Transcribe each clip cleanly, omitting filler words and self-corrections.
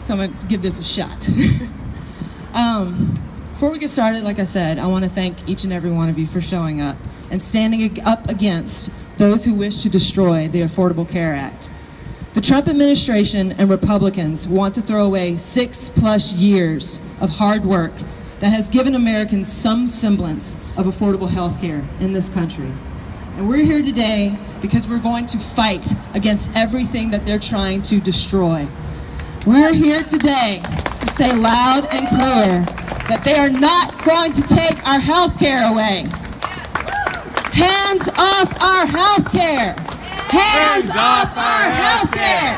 So I'm going to give this a shot. Before we get started, like I said, I want to thank each and every one of you for showing up and standing up against those who wish to destroy the Affordable Care Act. The Trump administration and Republicans want to throw away 6+ years of hard work that has given Americans some semblance of affordable health care in this country. And we're here today because we're going to fight against everything that they're trying to destroy. We're here today to say loud and clear that they are not going to take our health care away. Hands off our health care! Hands off our health care!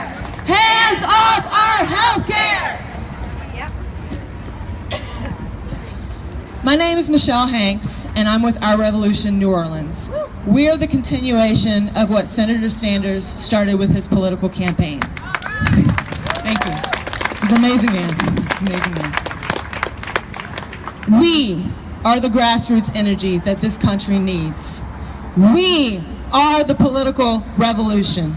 Hands off our health care! My name is Michelle Hanks, and I'm with Our Revolution New Orleans. We are the continuation of what Senator Sanders started with his political campaign. Thank you. He's an amazing man. Amazing man. We are the grassroots energy that this country needs. We are the political revolution.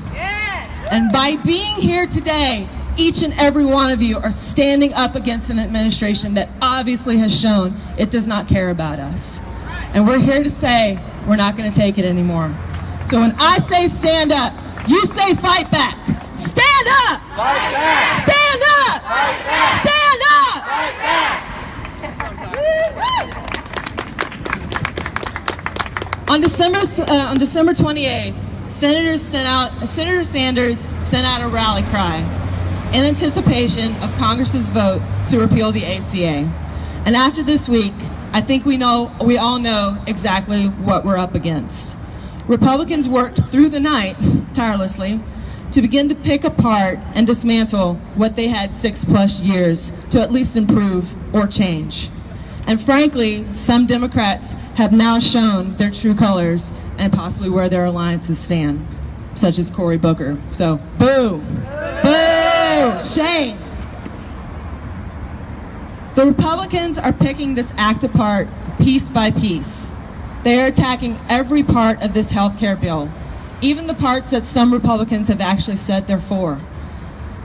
And by being here today, each and every one of you are standing up against an administration that obviously has shown it does not care about us. And we're here to say we're not going to take it anymore. So when I say stand up, you say fight back. Stand up! Fight back! Stand up! Fight back! Stand up! Fight back! On December 28th, Senator Sanders sent out a rally cry in anticipation of Congress's vote to repeal the ACA. And after this week, I think we all know exactly what we're up against. Republicans worked through the night, tirelessly, to begin to pick apart and dismantle what they had 6+ years to at least improve or change. And frankly, some Democrats have now shown their true colors and possibly where their alliances stand, such as Cory Booker. So, boo! Boo! Shame! The Republicans are picking this act apart piece by piece. They are attacking every part of this health care bill, even the parts that some Republicans have actually said they're for.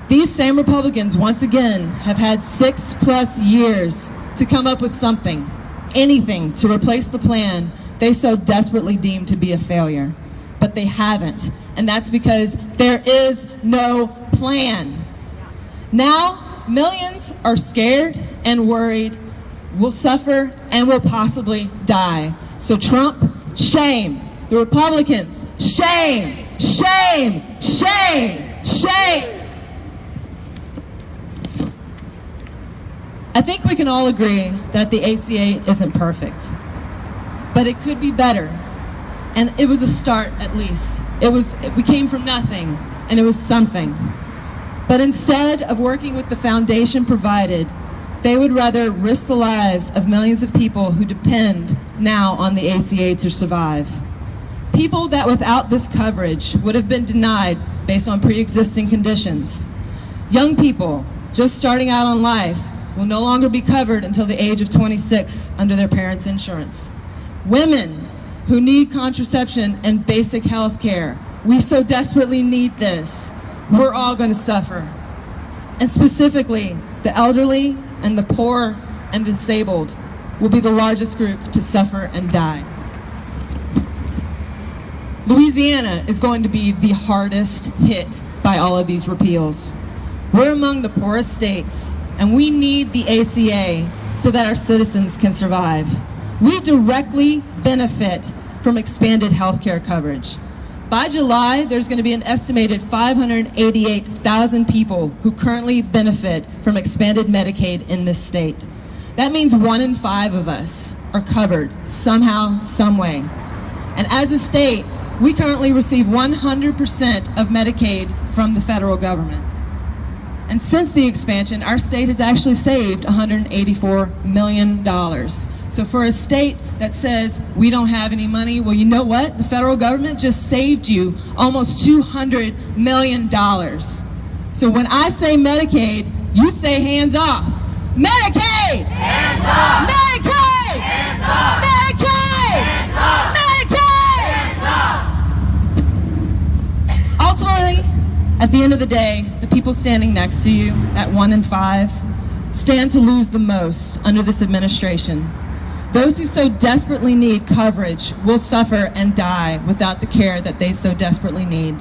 These same Republicans, once again, have had 6+ years to come up with something, anything, to replace the plan they so desperately deem to be a failure. But they haven't, and that's because there is no plan. Now, millions are scared and worried, will suffer, and will possibly die. So Trump, shame. The Republicans, shame, shame, shame, shame. I think we can all agree that the ACA isn't perfect, but it could be better. And it was a start, at least. We came from nothing, and it was something. But instead of working with the foundation provided, they would rather risk the lives of millions of people who depend now on the ACA to survive. People that without this coverage would have been denied based on pre-existing conditions. Young people just starting out on life will no longer be covered until the age of 26 under their parents' insurance. Women who need contraception and basic health care, we so desperately need this. We're all going to suffer. And specifically, the elderly and the poor and disabled will be the largest group to suffer and die. Louisiana is going to be the hardest hit by all of these repeals. We're among the poorest states, and we need the ACA so that our citizens can survive. We directly benefit from expanded health care coverage. By July, there's going to be an estimated 588,000 people who currently benefit from expanded Medicaid in this state. That means 1 in 5 of us are covered somehow, some way. And as a state, we currently receive 100% of Medicaid from the federal government. And since the expansion, our state has actually saved $184 million. So for a state that says we don't have any money, well, you know what? The federal government just saved you almost $200 million. So when I say Medicaid, you say hands off. Medicaid! Hands off! Medicaid! Hands off! Medicaid! Hands off! Medicaid! Hands off! Ultimately, At the end of the day, the people standing next to you at 1 and 5 stand to lose the most under this administration. Those who so desperately need coverage will suffer and die without the care that they so desperately need.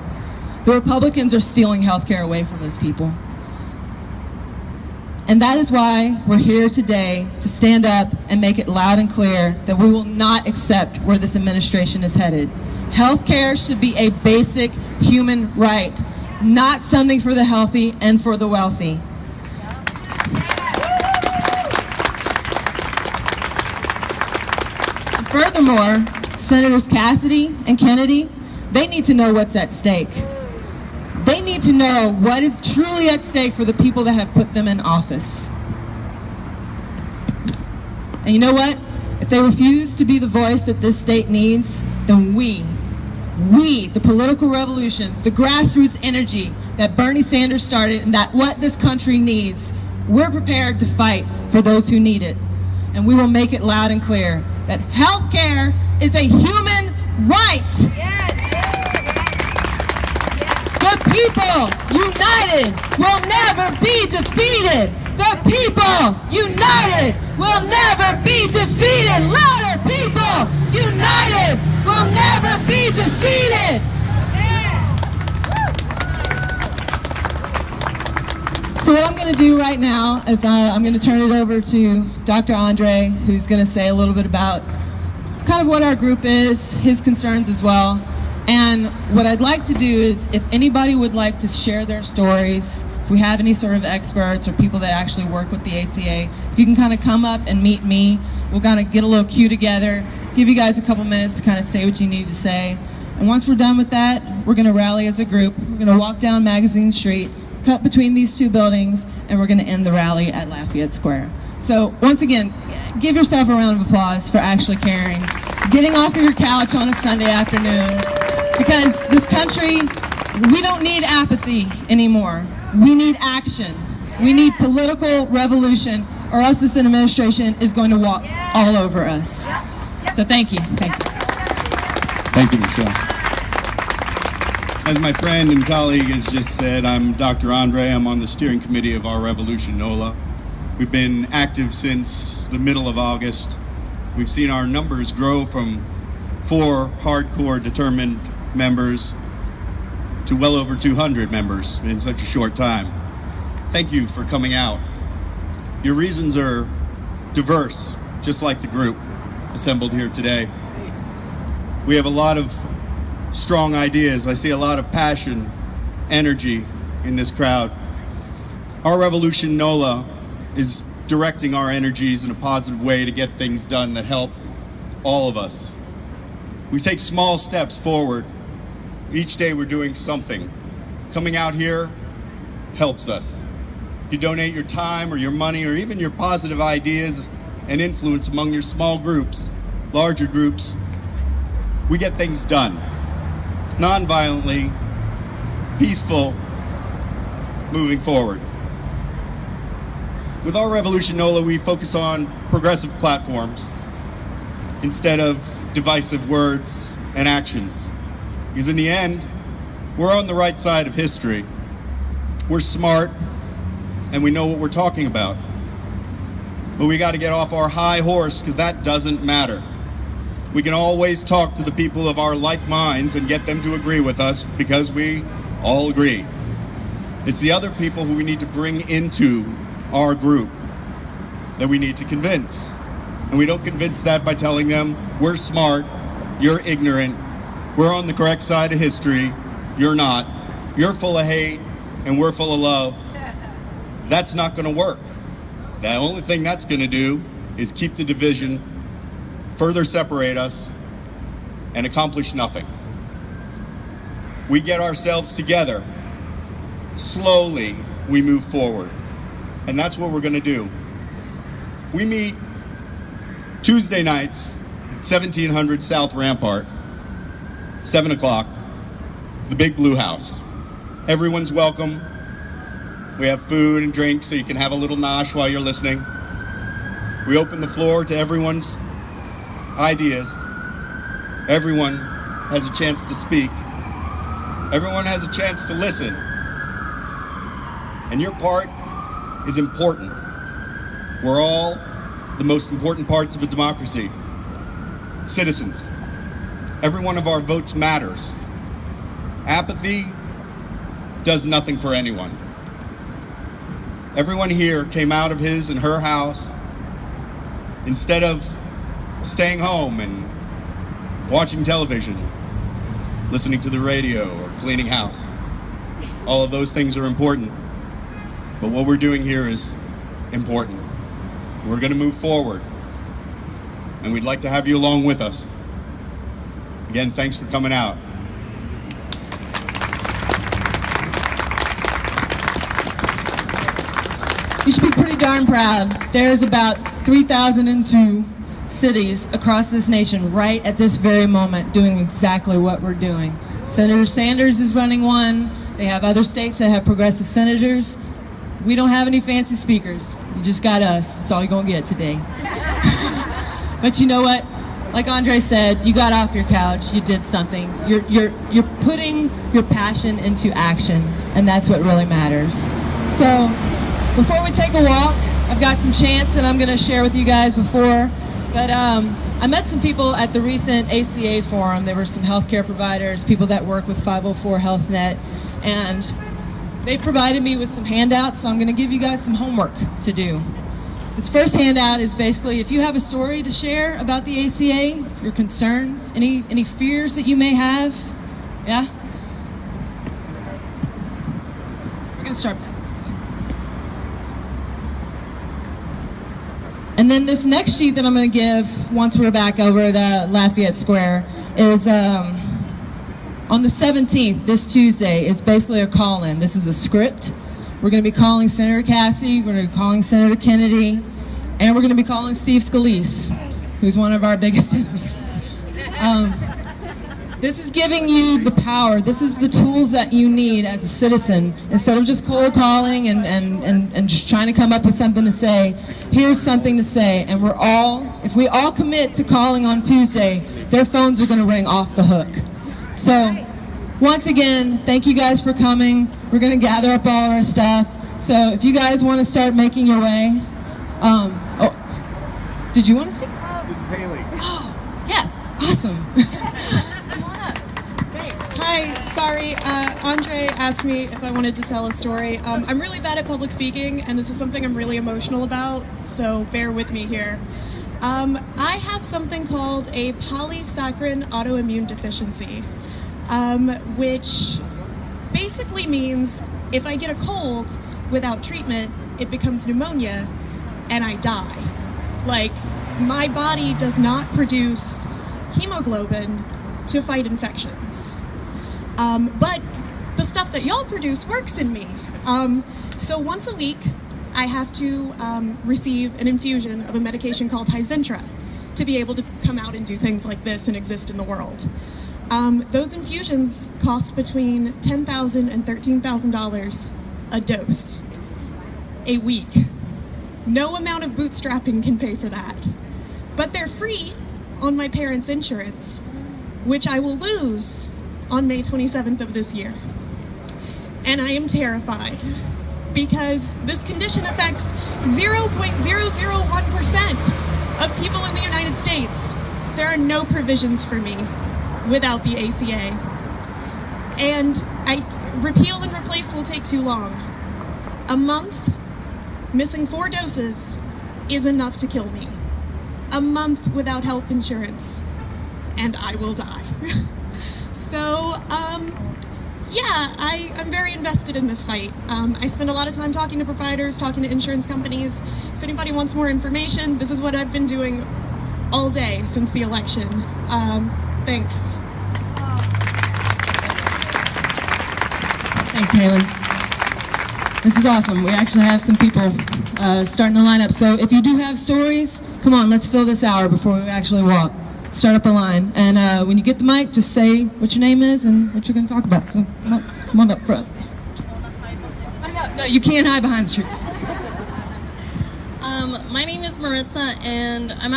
The Republicans are stealing health care away from those people. And that is why we're here today to stand up and make it loud and clear that we will not accept where this administration is headed. Health care should be a basic human right, not something for the healthy and for the wealthy. Furthermore, Senators Cassidy and Kennedy, they need to know what's at stake. They need to know what is truly at stake for the people that have put them in office. And you know what? If they refuse to be the voice that this state needs, then we, the political revolution, the grassroots energy that Bernie Sanders started and that what this country needs, we're prepared to fight for those who need it. And we will make it loud and clear that health care is a human right. The people united will never be defeated. The people united will never be defeated. Louder, people united will never be defeated. So what I'm going to do right now is I'm going to turn it over to Dr. Andre, who's going to say a little bit about kind of what our group is, his concerns as well. And what I'd like to do is, if anybody would like to share their stories, if we have any sort of experts or people that actually work with the ACA, if you can kind of come up and meet me, we'll kind of get a little queue together, give you guys a couple minutes to kind of say what you need to say. And once we're done with that, we're going to rally as a group. We're going to walk down Magazine Street, cut between these two buildings, and we're going to end the rally at Lafayette Square. So once again, give yourself a round of applause for actually caring, getting off of your couch on a Sunday afternoon, because this country, we don't need apathy anymore. We need action. We need political revolution, or else this administration is going to walk all over us. So thank you. Thank you. Thank you, Michelle. As my friend and colleague has just said, I'm Dr. Andre. I'm on the steering committee of our revolution, Nola. We've been active since the middle of August. We've seen our numbers grow from 4 hardcore, determined members to well over 200 members in such a short time. Thank you for coming out. Your reasons are diverse, just like the group assembled here today. We have a lot of strong ideas. I see a lot of passion, energy in this crowd. Our revolution, Nola, is directing our energies in a positive way to get things done that help all of us. We take small steps forward. Each day we're doing something. Coming out here helps us. If you donate your time or your money or even your positive ideas and influence among your small groups, larger groups, we get things done. Non-violently, peaceful, moving forward. With our revolution, Nola, we focus on progressive platforms instead of divisive words and actions. Because in the end, we're on the right side of history. We're smart and we know what we're talking about. But we got to get off our high horse, because that doesn't matter. We can always talk to the people of our like minds and get them to agree with us, because we all agree. It's the other people who we need to bring into our group that we need to convince. And we don't convince that by telling them, we're smart, you're ignorant, we're on the correct side of history, you're not, you're full of hate, and we're full of love. That's not going to work. The only thing that's going to do is keep the division, further separate us, and accomplish nothing. We get ourselves together. Slowly, we move forward. And that's what we're going to do. We meet Tuesday nights at 1700 South Rampart, 7 o'clock, the Big Blue House. Everyone's welcome. We have food and drinks so you can have a little nosh while you're listening. We open the floor to everyone's ideas. Everyone has a chance to speak. Everyone has a chance to listen. And your part is important. We're all the most important parts of a democracy. Citizens. Every one of our votes matters. Apathy does nothing for anyone. Everyone here came out of his and her house instead of staying home and watching television, listening to the radio, or cleaning house. All of those things are important. But what we're doing here is important. We're going to move forward, and we'd like to have you along with us. Again, thanks for coming out. You should be pretty darn proud. There's about 3,002 cities across this nation right at this very moment doing exactly what we're doing. Senator Sanders is running one. They have other states that have progressive senators. We don't have any fancy speakers. You just got us. That's all you're going to get today. But you know what? Like Andre said, you got off your couch. You did something. You're putting your passion into action, and that's what really matters. So before we take a walk, I've got some chants that I'm going to share with you guys before. But I met some people at the recent ACA forum. There were some healthcare providers, people that work with 504 Health Net, and they've provided me with some handouts, so I'm going to give you guys some homework to do. This first handout is basically if you have a story to share about the ACA, your concerns, any fears that you may have, yeah? We're going to start. And then this next sheet that I'm going to give, once we're back over at Lafayette Square, is on the 17th, this Tuesday, is basically a call-in. This is a script. We're going to be calling Senator Cassie, we're going to be calling Senator Kennedy, and we're going to be calling Steve Scalise, who's one of our biggest enemies. This is giving you the power. This is the tools that you need as a citizen. Instead of just cold calling and just trying to come up with something to say, here's something to say. And if we all commit to calling on Tuesday, their phones are going to ring off the hook. So once again, thank you guys for coming. We're going to gather up all our stuff. So if you guys want to start making your way. Did you want to speak? This is Haley. Oh, yeah. Awesome. Hi, sorry, Andre asked me if I wanted to tell a story. I'm really bad at public speaking, and this is something I'm really emotional about, so bear with me here. I have something called a polysaccharin autoimmune deficiency, which basically means if I get a cold without treatment, it becomes pneumonia, and I die. Like, my body does not produce hemoglobin to fight infections. But the stuff that y'all produce works in me. So once a week, I have to receive an infusion of a medication called Hizentra to be able to come out and do things like this and exist in the world. Those infusions cost between $10,000 and $13,000 a dose a week. No amount of bootstrapping can pay for that. But they're free on my parents' insurance, which I will lose on May 27th of this year. And I am terrified because this condition affects 0.001% of people in the United States. There are no provisions for me without the ACA. And repeal and replace will take too long. A month missing 4 doses is enough to kill me. A month without health insurance, and I will die. So, yeah, I'm very invested in this fight. I spend a lot of time talking to providers, talking to insurance companies. If anybody wants more information, this is what I've been doing all day since the election. Thanks. Thanks, Haley. This is awesome. We actually have some people starting to line up. So if you do have stories, come on, let's fill this hour before we actually walk. Start up a line. And when you get the mic, just say what your name is and what you're going to talk about. So come on up front. No, you can't hide behind the tree. My name is Maritza, and I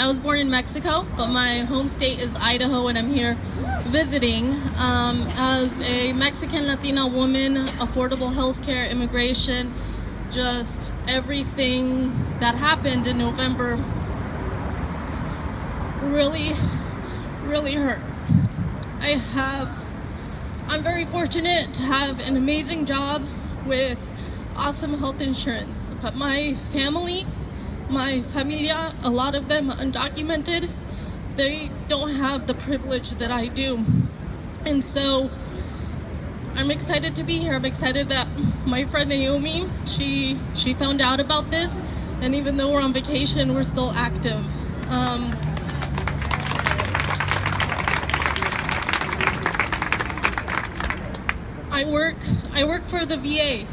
was born in Mexico, but my home state is Idaho, and I'm here visiting as a Mexican Latina woman, affordable healthcare, immigration, just everything that happened in November really, really hurt. I'm very fortunate to have an amazing job with awesome health insurance, but my family, my familia, a lot of them undocumented, they don't have the privilege that I do. And so I'm excited to be here. I'm excited that my friend Naomi, she found out about this, and even though we're on vacation, we're still active. I work for the VA,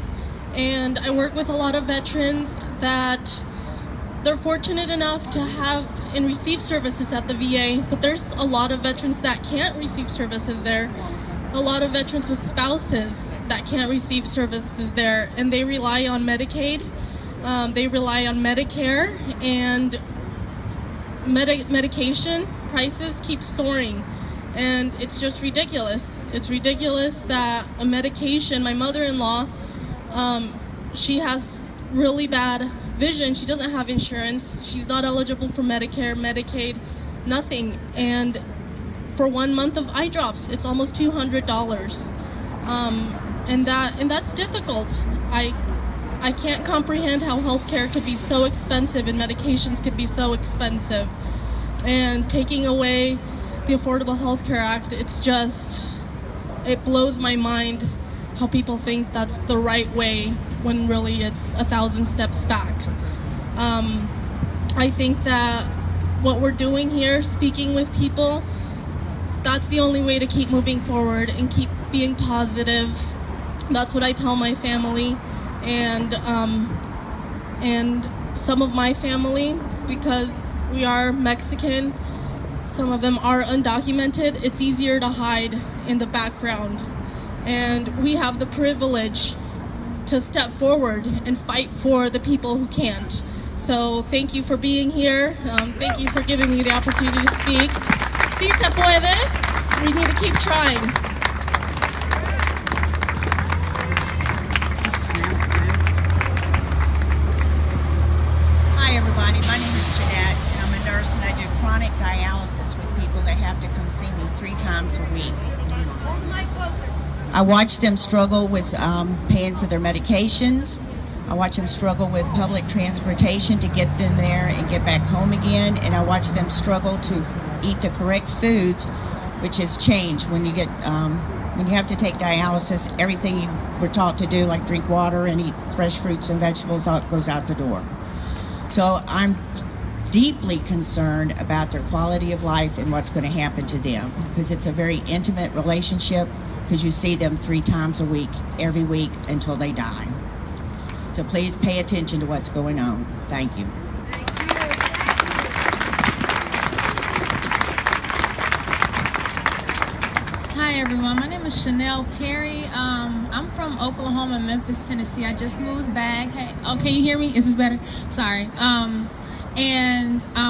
and I work with a lot of veterans that they're fortunate enough to have and receive services at the VA, but there's a lot of veterans that can't receive services there. A lot of veterans with spouses that can't receive services there, and they rely on Medicaid, they rely on Medicare, and medication prices keep soaring, and it's just ridiculous. It's ridiculous that a medication, my mother-in-law, she has really bad vision. She doesn't have insurance. She's not eligible for Medicare, Medicaid, nothing. And for 1 month of eye drops, it's almost $200. And that's difficult. I can't comprehend how healthcare could be so expensive and medications could be so expensive. And taking away the Affordable Health Care Act, it blows my mind how people think that's the right way when really it's 1,000 steps back. I think that what we're doing here, speaking with people, that's the only way to keep moving forward and keep being positive. That's what I tell my family, and some of my family, because we are Mexican, some of them are undocumented, it's easier to hide in the background. And we have the privilege to step forward and fight for the people who can't. So thank you for being here. Thank you for giving me the opportunity to speak. Si se puede. We need to keep trying. Hi everybody, my name is Jeanette, and I'm a nurse, and I do chronic dialysis with people that have to come see me 3 times a week. Hold the mic closer. I watch them struggle with paying for their medications. I watch them struggle with public transportation to get them there and get back home again, and I watch them struggle to eat the correct foods, which has changed when you have to take dialysis. Everything you were taught to do, like drink water and eat fresh fruits and vegetables, goes out the door. So I'm deeply concerned about their quality of life and what's going to happen to them, because it's a very intimate relationship, because you see them 3 times a week, every week, until they die. So please pay attention to what's going on. Thank you. Hi everyone, my name is Chanel Perry. I'm from Oklahoma, Memphis, Tennessee. I just moved back. Hey, oh, can you hear me? Is this better? Sorry.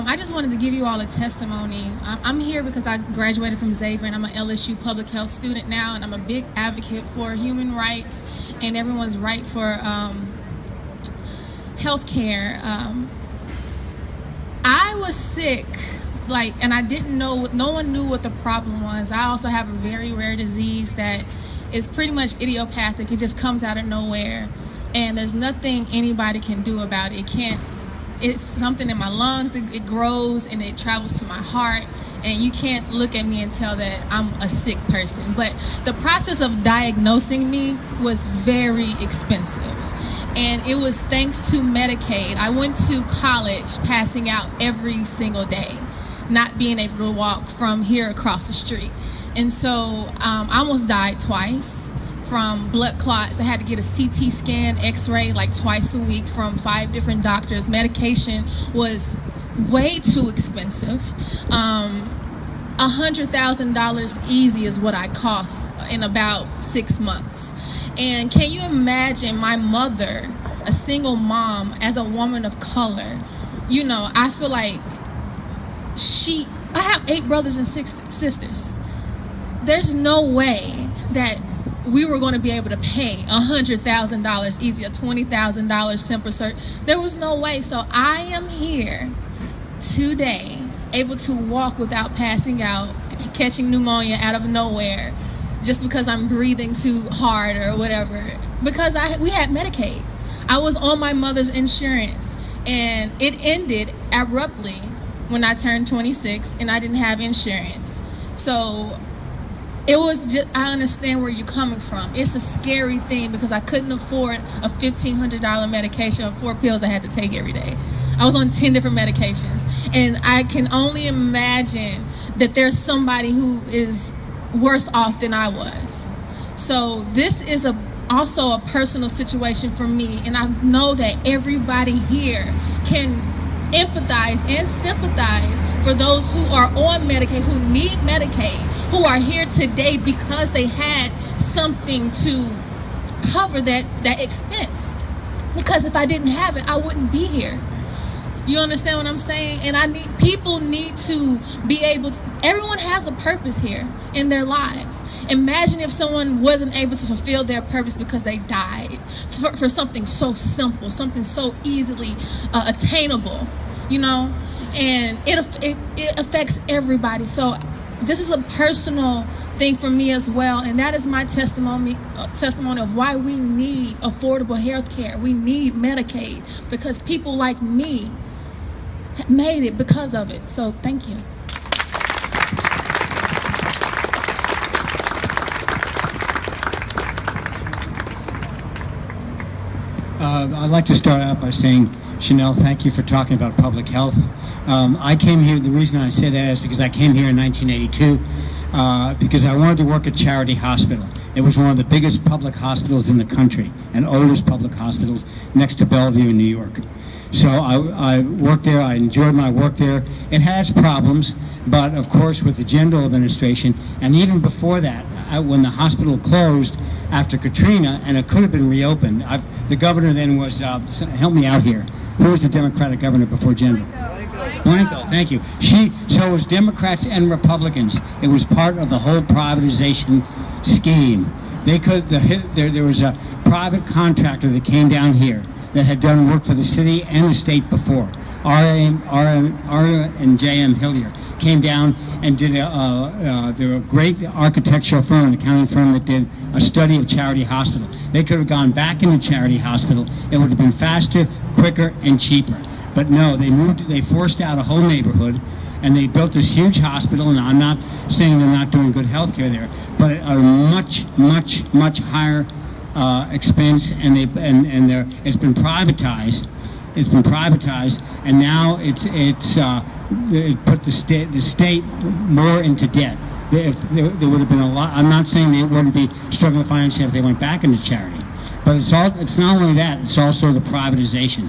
I just wanted to give you all a testimony. I'm here because I graduated from Xavier, and I'm an LSU public health student now, and I'm a big advocate for human rights and everyone's right for health care. I was sick, and I didn't know, no one knew what the problem was. I also have a very rare disease that is pretty much idiopathic. It just comes out of nowhere, and there's nothing anybody can do about it. It's something in my lungs, it grows and it travels to my heart, and you can't look at me and tell that I'm a sick person. But the process of diagnosing me was very expensive, and it was thanks to Medicaid. I went to college passing out every single day, not being able to walk from here across the street. And so I almost died twice from blood clots. I had to get a CT scan, x-ray like twice a week from 5 different doctors. Medication was way too expensive. $100,000 easy is what I cost in about 6 months. And can you imagine my mother, a single mom, as a woman of color? You know, I feel like I have 8 brothers and 6 sisters. there's no way that we were going to be able to pay $100,000 easy, a $20,000 simple search. There was no way. So I am here today, able to walk without passing out, catching pneumonia out of nowhere, just because I'm breathing too hard or whatever. Because we had Medicaid. I was on my mother's insurance, and it ended abruptly when I turned 26 and I didn't have insurance. So it was just, I understand where you're coming from. It's a scary thing because I couldn't afford a $1,500 medication or 4 pills I had to take every day. I was on 10 different medications. And I can only imagine that there's somebody who is worse off than I was. So this is also a personal situation for me. And I know that everybody here can empathize and sympathize for those who are on Medicaid, who need Medicaid, who are here today because they had something to cover that expense. Because if I didn't have it, I wouldn't be here. You understand what I'm saying? And people need to be able to, everyone has a purpose here in their lives. Imagine if someone wasn't able to fulfill their purpose because they died for something so simple, something so easily attainable, you know? And it affects everybody. So this is a personal thing for me as well, and that is my testimony of why we need affordable health care. We need Medicaid because people like me made it because of it. So thank you. I'd like to start out by saying, Chanel, thank you for talking about public health. I came here, the reason I say that is because I came here in 1982 because I wanted to work at Charity Hospital. It was one of the biggest public hospitals in the country and oldest public hospitals next to Bellevue in New York. So I worked there, I enjoyed my work there. It has problems, but of course with the Jindal administration, and even before that, when the hospital closed after Katrina, and it could have been reopened, the governor then was, help me out here, who was the Democratic governor before Jindal? Blanco, thank you. So it was Democrats and Republicans. It was part of the whole privatization scheme. There was a private contractor that came down here that had done work for the city and the state before. R&J.M. Hillier came down and did they're a great architectural firm, an accounting firm that did a study of Charity Hospital. They could have gone back into Charity Hospital. It would have been faster, quicker, and cheaper. But no, they forced out a whole neighborhood, and they built this huge hospital, and I'm not saying they're not doing good health care there, but at a much, much, much higher expense, and it's been privatized. It's been privatized, and now it put the state more into debt. There would have been a lot. I'm not saying they wouldn't be struggling financially if they went back into charity, but it's not only that. It's also the privatization.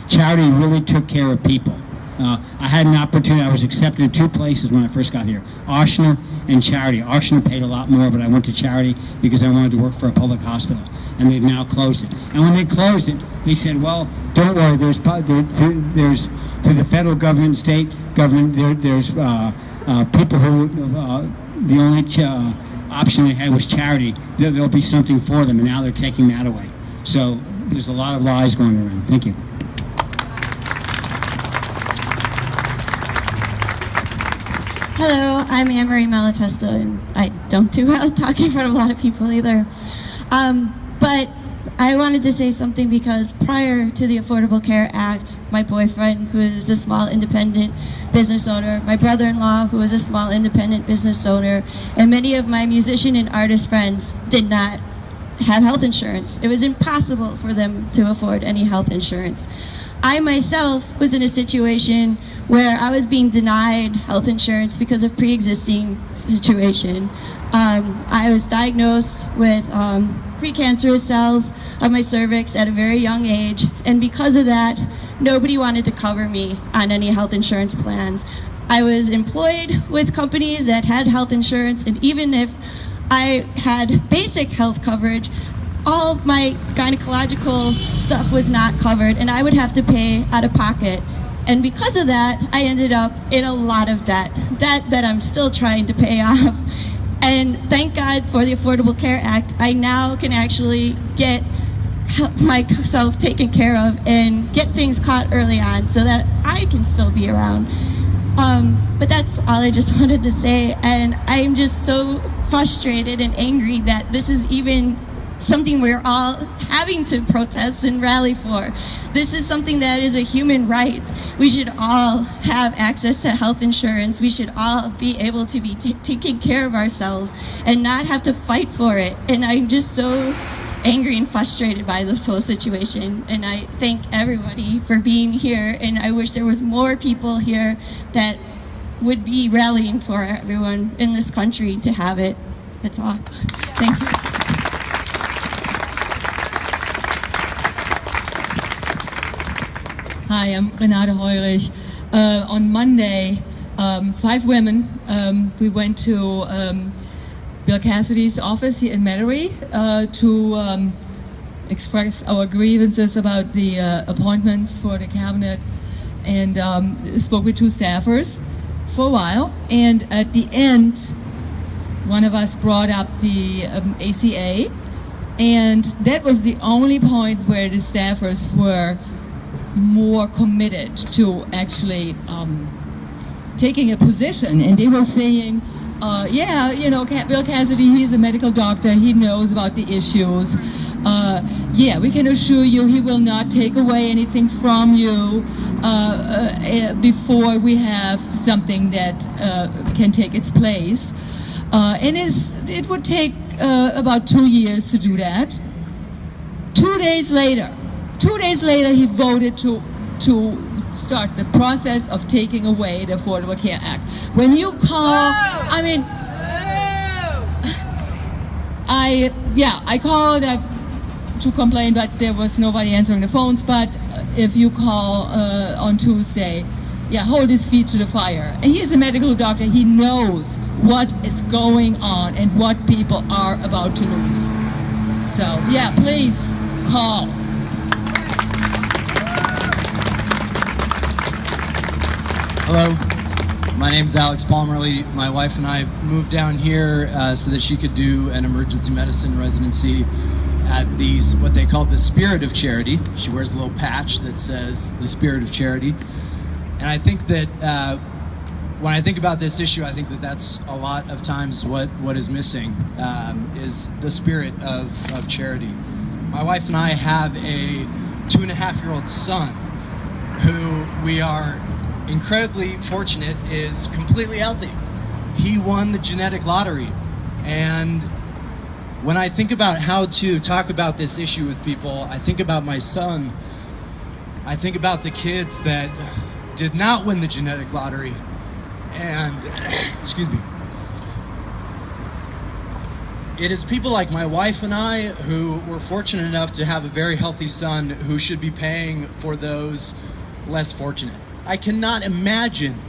Charity really took care of people. I had an opportunity. I was accepted in 2 places when I first got here, Ochsner and Charity. Ochsner paid a lot more, but I went to Charity because I wanted to work for a public hospital, and they've now closed it. And when they closed it, they said, well, don't worry, there's through the federal government and state government, there's people who, the only option they had was charity. There'll be something for them, and now they're taking that away. So there's a lot of lies going around. Thank you. Hello, I'm Anne-Marie Malatesta, and I don't do well talking in front of a lot of people either. But I wanted to say something because prior to the Affordable Care Act, my boyfriend, who is a small independent business owner, my brother-in-law, who is a small independent business owner, and many of my musician and artist friends did not have health insurance. It was impossible for them to afford any health insurance. I myself was in a situation where I was being denied health insurance because of pre-existing situation. I was diagnosed with precancerous cells of my cervix at a very young age, and because of that, nobody wanted to cover me on any health insurance plans. I was employed with companies that had health insurance, and even if I had basic health coverage, all of my gynecological stuff was not covered, and I would have to pay out of pocket. And because of that, I ended up in a lot of debt that I'm still trying to pay off. And thank God for the Affordable Care Act, I now can actually get myself taken care of and get things caught early on so that I can still be around. But that's all I just wanted to say, and I'm just so frustrated and angry that this is even something we're all having to protest and rally for. This is something that is a human right. We should all have access to health insurance. We should all be able to be taking care of ourselves and not have to fight for it. And I'm just so angry and frustrated by this whole situation. And I thank everybody for being here, and I wish there was more people here that would be rallying for everyone in this country to have it. That's all. Thank you. Hi, I'm Renate Heurich. On Monday, 5 women, we went to Bill Cassidy's office here in Metairie to express our grievances about the appointments for the cabinet, and spoke with 2 staffers for a while. And at the end, one of us brought up the ACA, and that was the only point where the staffers were more committed to actually taking a position. And they were saying, yeah, you know, Bill Cassidy, he's a medical doctor, he knows about the issues. Yeah, we can assure you he will not take away anything from you before we have something that can take its place. And it would take about 2 years to do that. 2 days later, he voted to start the process of taking away the Affordable Care Act. When you call, I mean, I called to complain, but there was nobody answering the phones. But if you call on Tuesday, yeah, hold his feet to the fire. And he's a medical doctor. He knows what is going on and what people are about to lose. So, yeah, please call. Hello, my name is Alex Palmerly. My wife and I moved down here so that she could do an emergency medicine residency at what they called the Spirit of Charity. She wears a little patch that says the Spirit of Charity. And I think that when I think about this issue, I think that that's a lot of times what is missing is the spirit of charity. My wife and I have a 2.5-year-old son who we are incredibly fortunate is completely healthy. He won the genetic lottery. And when I think about how to talk about this issue with people, I think about my son. I think about the kids that did not win the genetic lottery. And, excuse me, it is people like my wife and I who were fortunate enough to have a very healthy son who should be paying for those less fortunate. I cannot imagine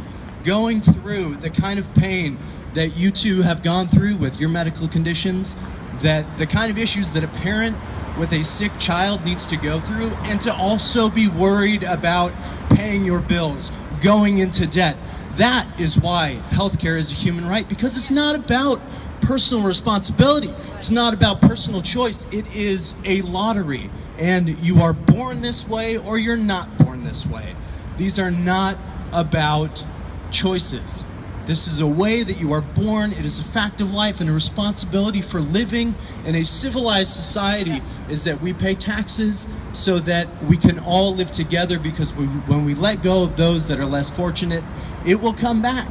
going through the kind of pain that you two have gone through with your medical conditions, that the kind of issues that a parent with a sick child needs to go through, and to also be worried about paying your bills, going into debt. That is why healthcare is a human right, because it's not about personal responsibility. It's not about personal choice. It is a lottery, and you are born this way or you're not born this way. These are not about choices. This is a way that you are born. It is a fact of life, and a responsibility for living in a civilized society is that we pay taxes so that we can all live together, because when we let go of those that are less fortunate, it will come back.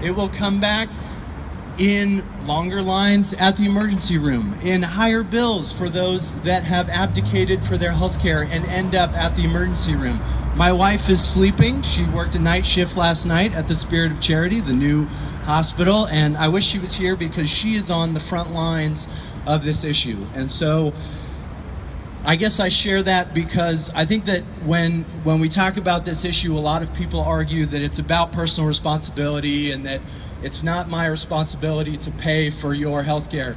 It will come back in longer lines at the emergency room, in higher bills for those that have abdicated for their health care and end up at the emergency room. My wife is sleeping. She worked a night shift last night at the Spirit of Charity, the new hospital, and I wish she was here because she is on the front lines of this issue. And so I guess I share that because I think that when we talk about this issue, a lot of people argue that it's about personal responsibility and that it's not my responsibility to pay for your health care.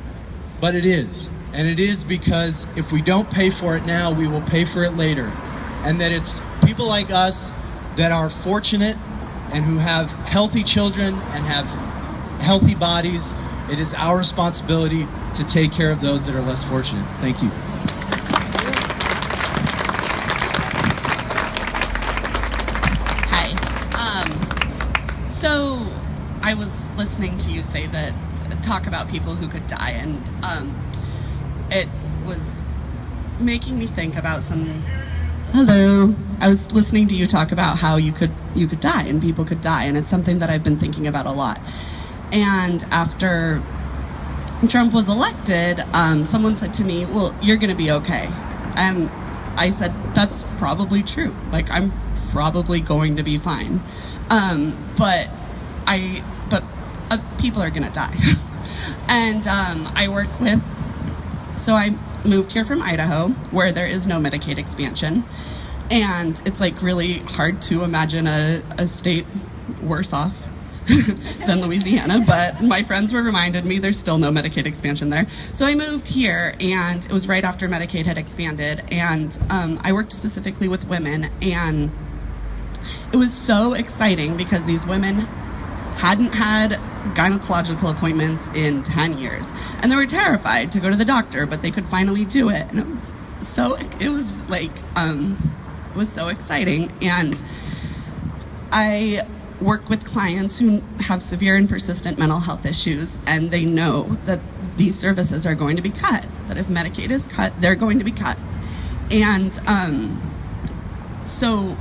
But it is. And it is because if we don't pay for it now, we will pay for it later. And that it's people like us that are fortunate and who have healthy children and have healthy bodies It is our responsibility to take care of those that are less fortunate. Thank you. So I was listening to you say that, talk about people who could die, and it was making me think about some. Hello. I was listening to you talk about how you could die and people could die, and it's something that I've been thinking about a lot. And after Trump was elected, someone said to me, "Well, you're going to be okay," and I said, "That's probably true. Like, I'm probably going to be fine." But people are gonna die. And I work with, so I moved here from Idaho, where there is no Medicaid expansion. And it's like really hard to imagine a state worse off than Louisiana, but my friends were reminded me there's still no Medicaid expansion there. So I moved here, and it was right after Medicaid had expanded, and I worked specifically with women, and it was so exciting because these women hadn't had gynecological appointments in 10 years, and they were terrified to go to the doctor, but they could finally do it, and it was so exciting. And I work with clients who have severe and persistent mental health issues, and they know that these services are going to be cut, that if Medicaid is cut, they're going to be cut. And so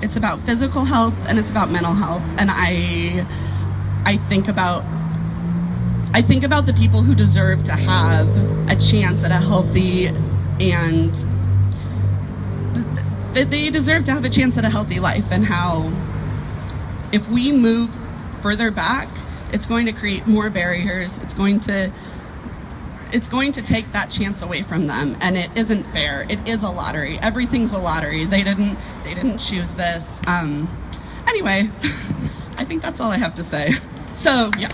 it's about physical health and it's about mental health, and I think about the people who deserve to have a chance at a healthy, and they deserve to have a chance at a healthy life, and how if we move further back, it's going to create more barriers. It's going to take that chance away from them, and it isn't fair. It is a lottery. Everything's a lottery. They didn't choose this. Anyway, I think that's all I have to say. So yeah.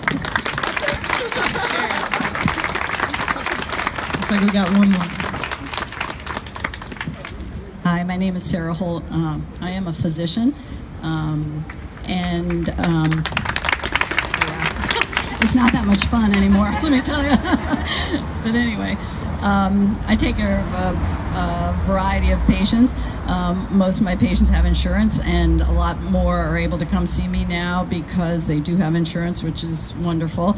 Looks like we got one more. Hi, my name is Sarah Holt. I am a physician, and it's not that much fun anymore, let me tell you. But anyway, I take care of a variety of patients. Most of my patients have insurance, and a lot more are able to come see me now because they do have insurance, which is wonderful.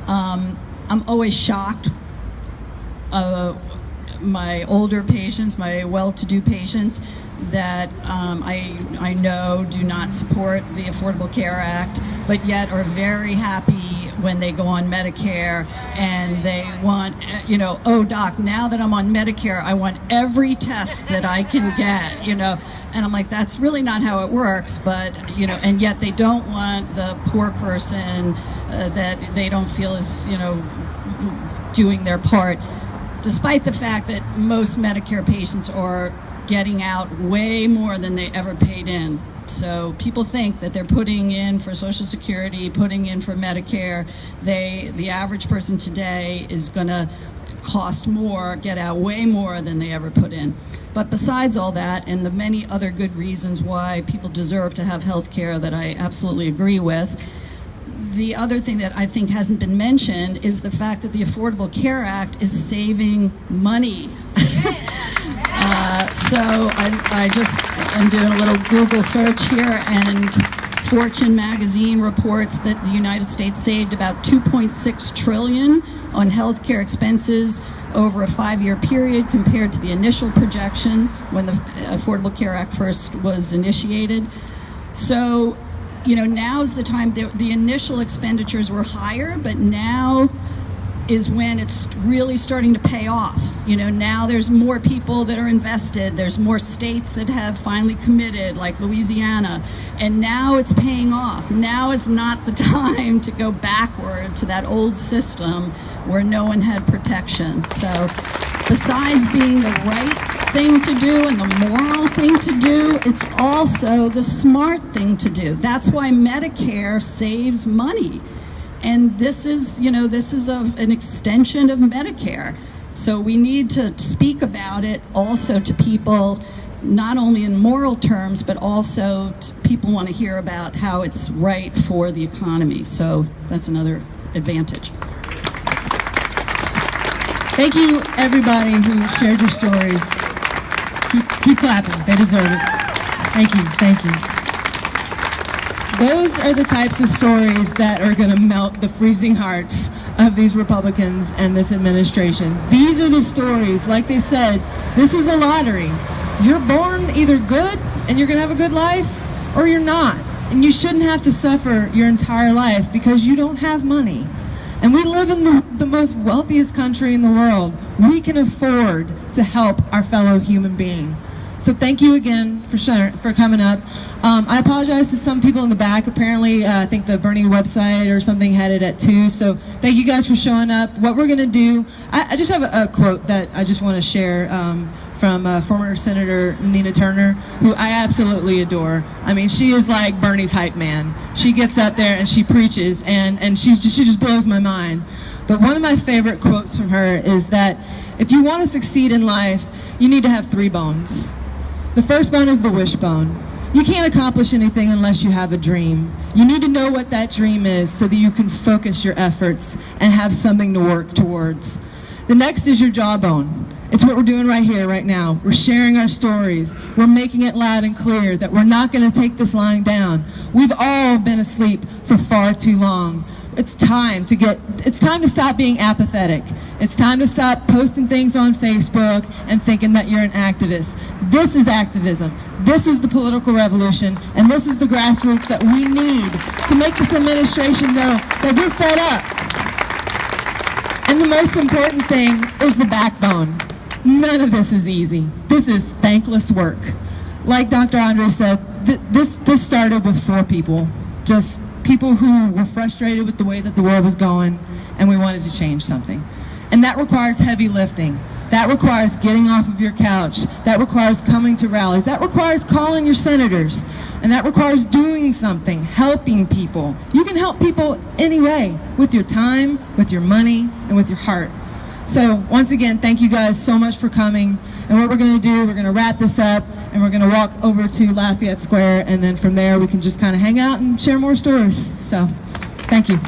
I'm always shocked. My older patients, my well-to-do patients that I know do not support the Affordable Care Act, but yet are very happy when they go on Medicare, and they want, "Oh doc, now that I'm on Medicare, I want every test that I can get," and I'm like, that's really not how it works, but, and yet they don't want the poor person that they don't feel is, doing their part, despite the fact that most Medicare patients are getting out way more than they ever paid in. So people think that they're putting in for Social Security, putting in for Medicare. The average person today is going to cost more, get out way more than they ever put in. But besides all that, and the many other good reasons why people deserve to have health care that I absolutely agree with, the other thing that I think hasn't been mentioned is the fact that the Affordable Care Act is saving money. So I just am doing a little Google search here, and Fortune magazine reports that the United States saved about $2.6 trillion on healthcare expenses over a 5-year period compared to the initial projection when the Affordable Care Act first was initiated. So, now's the time. The initial expenditures were higher, but now is when it's really starting to pay off. Now there's more people that are invested. There's more states that have finally committed, like Louisiana, and now it's paying off. Now is not the time to go backward to that old system where no one had protection. So besides being the right thing to do and the moral thing to do, it's also the smart thing to do. That's why Medicare saves money. And this is, an extension of Medicare. So we need to speak about it also to people, not only in moral terms, but also people want to hear about how it's right for the economy. So that's another advantage. Thank you, everybody who shared your stories. Keep clapping. They deserve it. Thank you. Thank you. Those are the types of stories that are going to melt the freezing hearts of these Republicans and this administration. These are the stories, like they said, this is a lottery. You're born either good and you're going to have a good life, or you're not. And you shouldn't have to suffer your entire life because you don't have money. And we live in the most wealthiest country in the world. We can afford to help our fellow human being. So thank you again for coming up. I apologize to some people in the back. Apparently, I think the Bernie website or something had it at 2. So thank you guys for showing up. What we're going to do, I just have a quote that I just want to share from former Senator Nina Turner, who I absolutely adore. I mean, she is like Bernie's hype man. She gets up there and she preaches, and she just blows my mind. But one of my favorite quotes from her is that if you want to succeed in life, you need to have 3 bones. The first bone is the wishbone. You can't accomplish anything unless you have a dream. You need to know what that dream is so that you can focus your efforts and have something to work towards. The next is your jawbone. It's what we're doing right here, right now. We're sharing our stories. We're making it loud and clear that we're not going to take this lying down. We've all been asleep for far too long. It's time to stop being apathetic. It's time to stop posting things on Facebook and thinking that you're an activist. This is activism. This is the political revolution, and this is the grassroots that we need to make this administration know that we're fed up. And the most important thing is the backbone. None of this is easy. This is thankless work. Like Dr. Andre said, this started with 4 people. Just people who were frustrated with the way that the world was going, and we wanted to change something. And that requires heavy lifting. That requires getting off of your couch. That requires coming to rallies. That requires calling your senators. And that requires doing something, helping people. You can help people anyway, with your time, with your money, and with your heart. So once again, thank you guys so much for coming. And what we're going to do, we're going to wrap this up, and we're going to walk over to Lafayette Square, and then from there we can just kind of hang out and share more stories. So thank you.